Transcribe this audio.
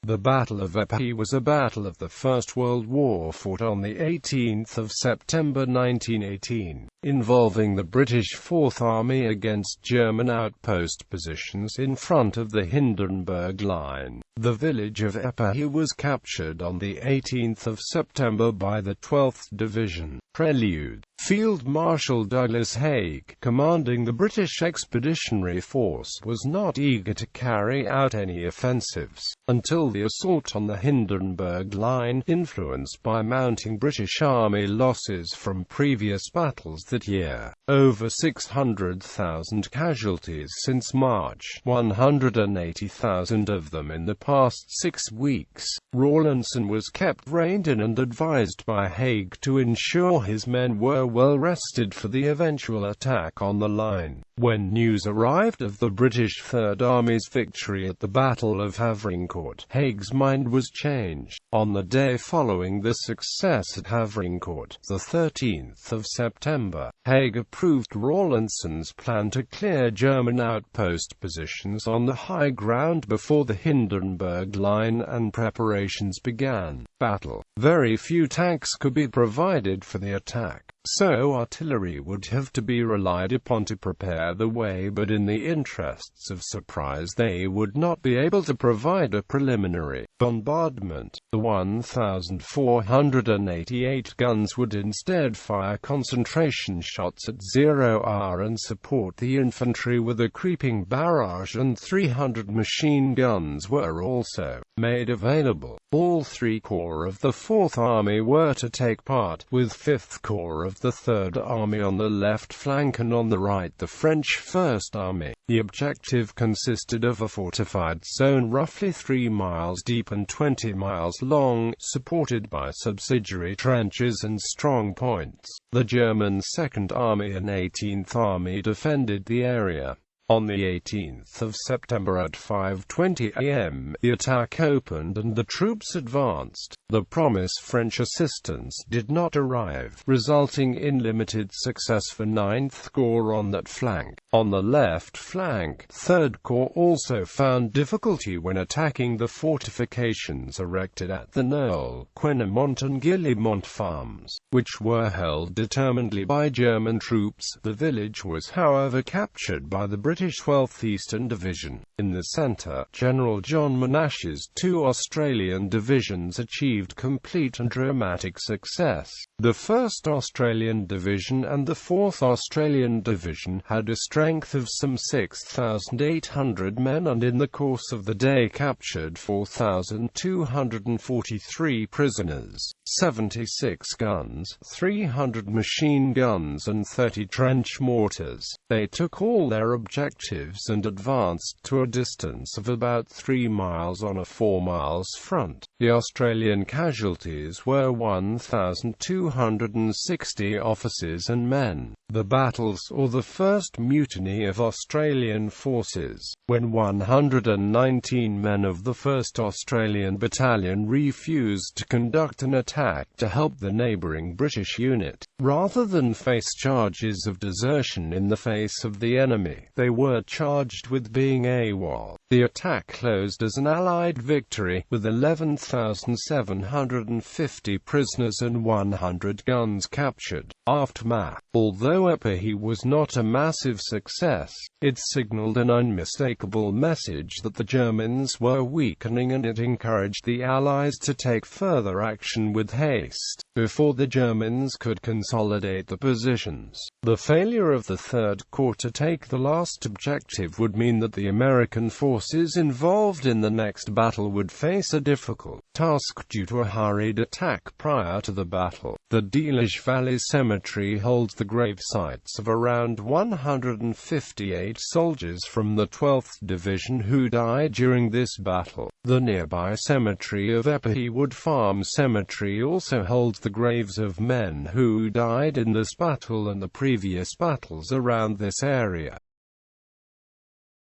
The Battle of Épehy was a battle of the First World War fought on 18 September 1918, involving the British Fourth Army against German outpost positions in front of the Hindenburg Line. The village of Épehy was captured on 18 September by the 12th Division. Prelude. Field Marshal Douglas Haig, commanding the British Expeditionary Force, was not eager to carry out any offensives until the assault on the Hindenburg Line, influenced by mounting British Army losses from previous battles that year. Over 600,000 casualties since March, 180,000 of them in the past 6 weeks. Rawlinson was kept reined in and advised by Haig to ensure his men were well rested for the eventual attack on the line. When news arrived of the British Third Army's victory at the Battle of Havrincourt, Haig's mind was changed. On the day following the success at Havrincourt, the 13th of September, Haig approved Rawlinson's plan to clear German outpost positions on the high ground before the Hindenburg Line, and preparations began. Battle. Very few tanks could be provided for the attack, so artillery would have to be relied upon to prepare the way, but in the interests of surprise they would not be able to provide a preliminary bombardment. The 1,488 guns would instead fire concentration shots at 0 hour and support the infantry with a creeping barrage, and 300 machine guns were also made available. All 3 corps of the Fourth Army were to take part, with 5th Corps of the Third Army on the left flank, and on the right the French First Army. The objective consisted of a fortified zone roughly 3 miles deep and 20 miles long, supported by subsidiary trenches and strong points. The German Second Army and 18th Army defended the area. On the 18th of September at 5:20 a.m., the attack opened and the troops advanced. The promised French assistance did not arrive, resulting in limited success for 9th Corps on that flank. On the left flank, 3rd Corps also found difficulty when attacking the fortifications erected at the Knoll, Quinemont and Guillemont farms, which were held determinedly by German troops. The village was however captured by the British 12th Eastern Division. In the centre, General John Monash's 2 Australian divisions achieved complete and dramatic success. The 1st Australian Division and the 4th Australian Division had a strength of some 6,800 men, and in the course of the day captured 4,243 prisoners, 76 guns, 300 machine guns and 30 trench mortars. They took all their objectives and advanced to a distance of about 3 miles on a 4 miles front. The Australian casualties were 1,260 officers and men. The battle saw the first mutiny of Australian forces, when 119 men of the 1st Australian Battalion refused to conduct an attack to help the neighbouring British unit. Rather than face charges of desertion in the face of the enemy, they were charged with being AWOL. The attack closed as an Allied victory, with 11,750 prisoners and 100 guns captured. Aftermath. Although Épehy was not a massive success, it signaled an unmistakable message that the Germans were weakening, and it encouraged the Allies to take further action with haste, before the Germans could consolidate the positions. The failure of the Third Corps to take the last objective would mean that the American forces involved in the next battle would face a difficult task due to a hurried attack prior to the battle. The Deluge Valley Cemetery holds the grave sites of around 158 soldiers from the 12th Division who died during this battle. The nearby cemetery of Épehy Wood Farm Cemetery also holds the graves of men who died in this battle and the previous battles around this area.